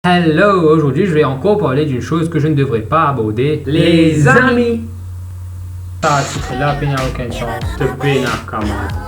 Hello, aujourd'hui je vais encore parler d'une chose que je ne devrais pas aborder, les amis. Ah, c'est là, il n'y a aucune chance.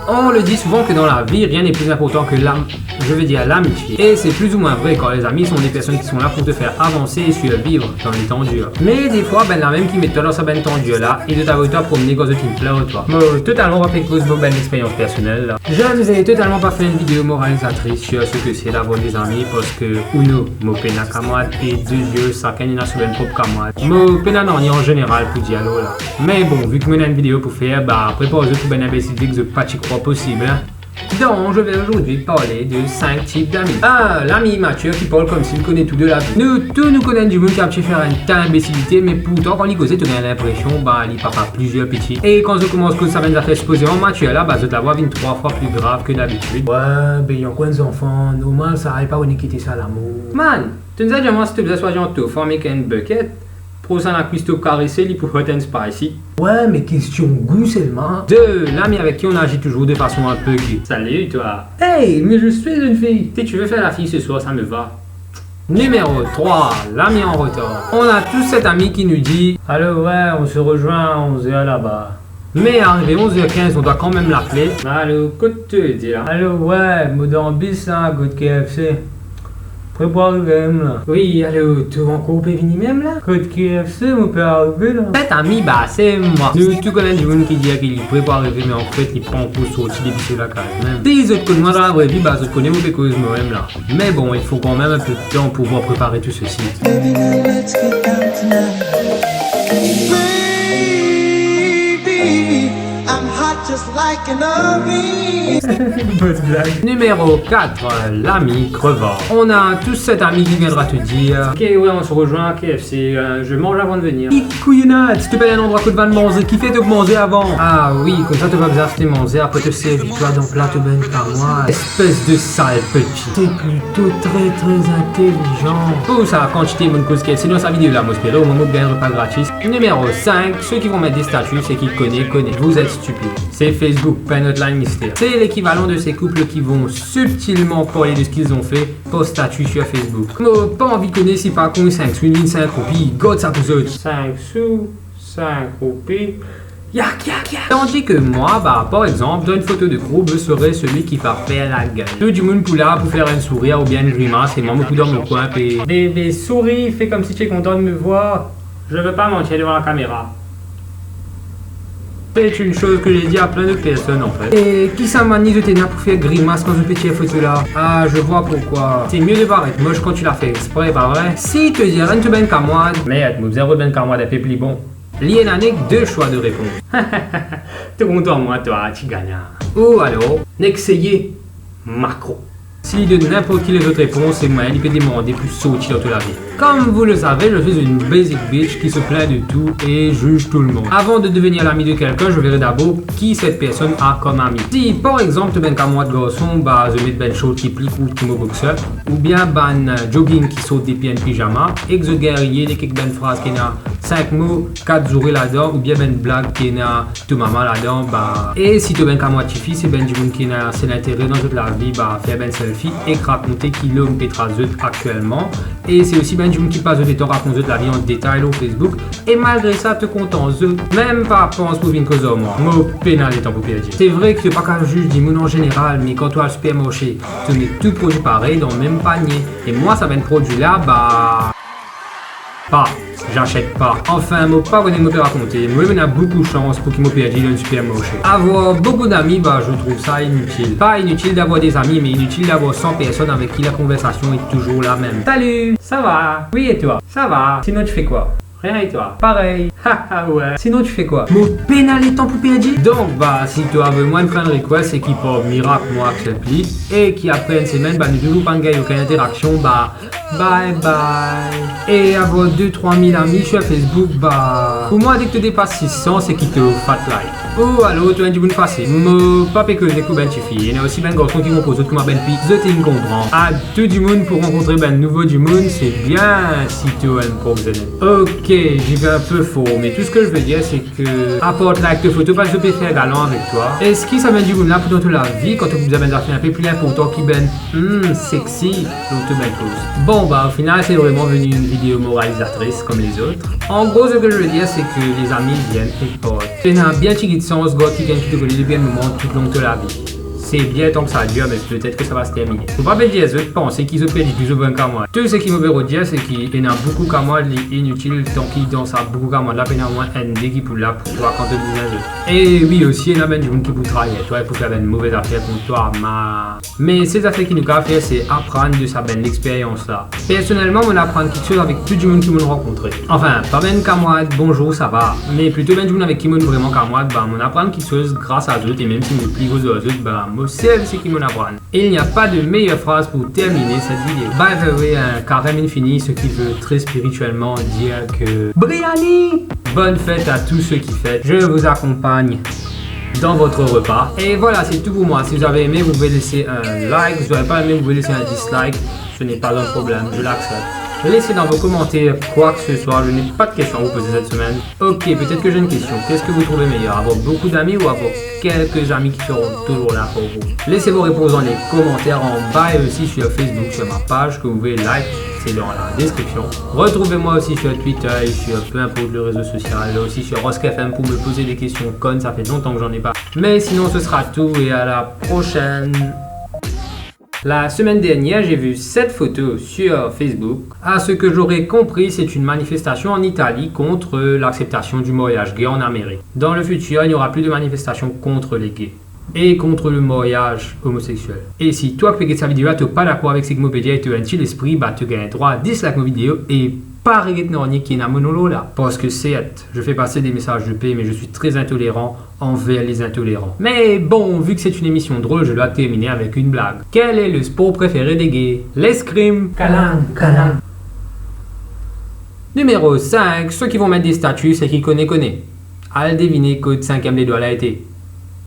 On le dit souvent que dans la vie, rien n'est plus important que l'amitié. Et c'est plus ou moins vrai quand les amis sont des personnes qui sont là pour te faire avancer et survivre dans les temps durs. Mais des fois, la même qui met toi dans sa ben temps dur là, et de t'avoir toi promener quand tu me plaît toi. Totalement pas fait cause de bonne expérience personnelle là. Je ne vous ai totalement pas fait une vidéo moralisatrice sur ce que c'est d'avoir des amis parce que uno, mo pena camarade et deux yeux, ça canne n'a sur ben propre camarade. Mo pena non, en général pour dialogue là. Mais bon, vu que moi j'ai une vidéo pour faire, préparez-vous pour ben imbécile que pas t'y crois possible. Hein. Donc, je vais aujourd'hui parler de 5 types d'amis. L'ami immature qui parle comme s'il connaît tout de la vie. Nous connaissons du monde qui a pu faire une telle imbécilité, mais pourtant, quand il cause, tu as l'impression, il papa plusieurs petits. Et quand je commence que ça vient de faire supposer en mature, là, je la vois une 3 fois plus grave que d'habitude. Ouais, il y a quoi des enfants, normal, ça n'arrive pas à quitter ça l'amour. Man, tu nous as dit, moi, si tu faisais soit gentil, former qu'une bucket. Pour ça, la cuisine caresser, il pour hot and spicy. Ouais, mais question goût seulement. 2. L'ami avec qui on agit toujours de façon un peu gay. Salut toi. Hey, mais je suis une fille. Si tu veux faire la fille ce soir, ça me va. Numéro 3. L'ami en retard. On a tous cet ami qui nous dit allô, ouais, on se rejoint à 11h là-bas. Mais arrivé 11h15, on doit quand même l'appeler. Allô, quoi tu dis là? Allô, ouais, mode en bis, hein, go de KFC. Prépare le game là. Oui, allô, tu rencontres Pévini même là? Code KFC, mon père arrivé là. Cet ami, c'est moi. Tu connais du monde qui dit qu'il prépare le game, mais en fait, il prend pour sortir depuis sur la case même. Si les autres connaissent moi dans la vraie vie, je connais mon cause moi-même là. Mais bon, il faut quand même un peu de temps pour pouvoir préparer tout ceci. Just like an oven. Numéro 4, l'ami crevard. On a tous cet ami qui viendra te dire ok, ouais, on se rejoint à KFC, je mange avant de venir. Couillonnade, si tu payes un endroit que tu vas manger, qui fait te manger avant? Ah oui, comme ça tu vas bien te manger, après te servir toi dans plat de ben par moi. Espèce de sale petit. T'es plutôt très intelligent. Oh, ça, quand je t'ai mon cause KFC dans sa vidéo là, moi j'espère au moment de gagner un repas gratis. Numéro 5, ceux qui vont mettre des statuts, c'est qu'ils connaissent. Vous êtes stupides. C'est Facebook, pas une hotline mystère. C'est l'équivalent de ces couples qui vont subtilement parler de ce qu'ils ont fait pour statut sur Facebook. Moi, pas envie de connaître si par contre 5 sous, 5 roupies, God ça vous autres. 5 sous, 5 roupies. Yak. Tandis que moi, par exemple, dans une photo de groupe, je serais celui qui va faire la gueule. Tout du monde pour là pour faire un sourire ou bien une grimace et moi, beaucoup dans mon coin. Bébé souris, fais comme si tu es content de me voir. Je veux pas mentir devant la caméra. C'est une chose que j'ai dit à plein de personnes en fait. Et qui s'amanie de t'aider pour faire grimace quand je fais cette photo là? Ah, je vois pourquoi. C'est mieux de paraître moche quand tu l'as fait exprès, pas vrai? Si tu dis rien de ben camarade, merde, nous avons ben camarade un peu plus bon. L'IN n'a que 2 choix de réponse. T'es content moi toi, tu gagnes. Ou alors, n'exayez Macron. Si de n'importe qui les autres réponses, c'est moi, il peut demander plus sauter dans toute la vie. Comme vous le savez, je suis une basic bitch qui se plaint de tout et juge tout le monde. Avant de devenir l'ami de quelqu'un, je verrai d'abord qui cette personne a comme ami. Si par exemple, tu ben comme moi de garçon, je mets ben short qui plie ou qui me boxeur, ou bien ben jogging qui saute des pieds en pyjama, et que je guerrier des quelques ben phrases qui n'a 5 mots, 4 jours là-dedans, ou bien ben blague qui n'a tout maman là-dedans, et si tu ben comme moi de fille, c'est ben du monde qui n'a c'est l'intérêt dans toute la vie, faire ben selfie et raconter qui l'homme pétra actuellement, et c'est aussi ben du monde qui passe de temps raconter de la vie en détail au Facebook, et malgré ça te content même pas pense pour une cause au moins. Mo pénal étant pour dire. C'est vrai que c'est pas qu'un juge du monde en général, mais quand tu as le supermarché, tu mets tout produit pareil dans le même panier, et moi ça vient de produit là, j'achète pas. Enfin, moi pas venir me raconter. Moi, il y a beaucoup de chance pour qu'il me perde dans le supermarché. Avoir beaucoup d'amis, je trouve ça inutile. Pas inutile d'avoir des amis, mais inutile d'avoir 100 personnes avec qui la conversation est toujours la même. Salut, ça va? Oui, et toi? Ça va. Sinon, tu fais quoi? Rien et toi? Pareil. Haha ouais. Sinon tu fais quoi? Mon pénal est en poupée à dire? Donc si tu as besoin de faire un request c'est qu'il peut miracle moi accepte et qui après une semaine ne toujours pas gagner aucune interaction bye et avoir 2-3 000 amis sur Facebook pour moi dès que tu dépasses 600 c'est qu'il te fat like. Oh allô tu as du bon passé. Pas que les coups ben suffit. Il y en a aussi ben garçons qui composent autres comme ben puis je t'ai comprends. À tout du monde pour rencontrer ben nouveau du monde c'est bien si tu as un problème. Ok j'y vais un peu faux, mais tout ce que je veux dire c'est que apporte like de photos parce que je peux faire galant avec toi. Et ce qui ça mène du coup là pour toute la vie quand vous avez un peu plus important qui ben sexy l'auto ben cause. Bon bah au final c'est vraiment venu une vidéo moralisatrice comme les autres. En gros ce que je veux dire c'est que les amis viennent et potes. C'est un bien petit de sens gars qui gagne tout de bien moment tout le long de la vie. C'est bien tant que ça dure, mais peut-être que ça va se terminer. Faut pas dire les autres penser qu'ils ont perdu plus ou moins qu'à moi. Tout ce qui me veut dire, c'est qu'il y en a beaucoup qu'à moi, inutile, tant qu'ils dansent à beaucoup qu'à moi, la peine à moins ND qui pour là pour toi quand tu dis un jeu. Et oui, aussi, il y en a même du monde qui peut travailler, toi, il faut faire une mauvaise affaire contre toi, mais ces affaires qui nous ont fait, c'est apprendre de sa belle expérience là. Personnellement, on apprend quelque chose avec tout du monde qui m'ont rencontré. Enfin, pas même qu'à moi, bonjour, ça va, mais plutôt même du monde avec qui m'ont vraiment qu'à moi, bah, on apprend quelque chose grâce à eux, et même si on plie aux autres, bah, c'est qui m'en apprend. Et il n'y a pas de meilleure phrase pour terminer cette vidéo. By the way, un carême infini, ce qui veut très spirituellement dire que Briani! Bonne fête à tous ceux qui fêtent. Je vous accompagne dans votre repas. Et voilà, c'est tout pour moi. Si vous avez aimé, vous pouvez laisser un like. Si vous n'avez pas aimé, vous pouvez laisser un dislike. Ce n'est pas un problème, je l'accepte. Laissez dans vos commentaires quoi que ce soit, je n'ai pas de questions à vous poser cette semaine. Ok, peut-être que j'ai une question. Qu'est-ce que vous trouvez meilleur, avoir beaucoup d'amis ou avoir quelques amis qui seront toujours là pour vous? Laissez vos réponses dans les commentaires en bas et aussi sur Facebook, sur ma page que vous pouvez like, c'est dans la description. Retrouvez-moi aussi sur Twitter et sur peu importe le réseau social, et aussi sur RoskFM pour me poser des questions connes, ça fait longtemps que j'en ai pas. Mais sinon ce sera tout et à la prochaine. La semaine dernière, j'ai vu cette photo sur Facebook. À ce que j'aurais compris, c'est une manifestation en Italie contre l'acceptation du mariage gay en Amérique. Dans le futur, il n'y aura plus de manifestations contre les gays et contre le mariage homosexuel. Et si toi qui regardes cette vidéo, tu n'es pas d'accord avec ce que je vais dire et tu as un petit esprit, bah tu gagnes droit à dislike ma vidéo et pas regarder qui est dans mon là. Parce que certes, je fais passer des messages de paix, mais je suis très intolérant envers les intolérants. Mais bon, vu que c'est une émission drôle, je dois terminer avec une blague. Quel est le sport préféré des gays? L'escrime. Câlin, câlin. Numéro 5, ceux qui vont mettre des statuts, c'est qui connaît. À le deviner, code 5e les doigts l'a été.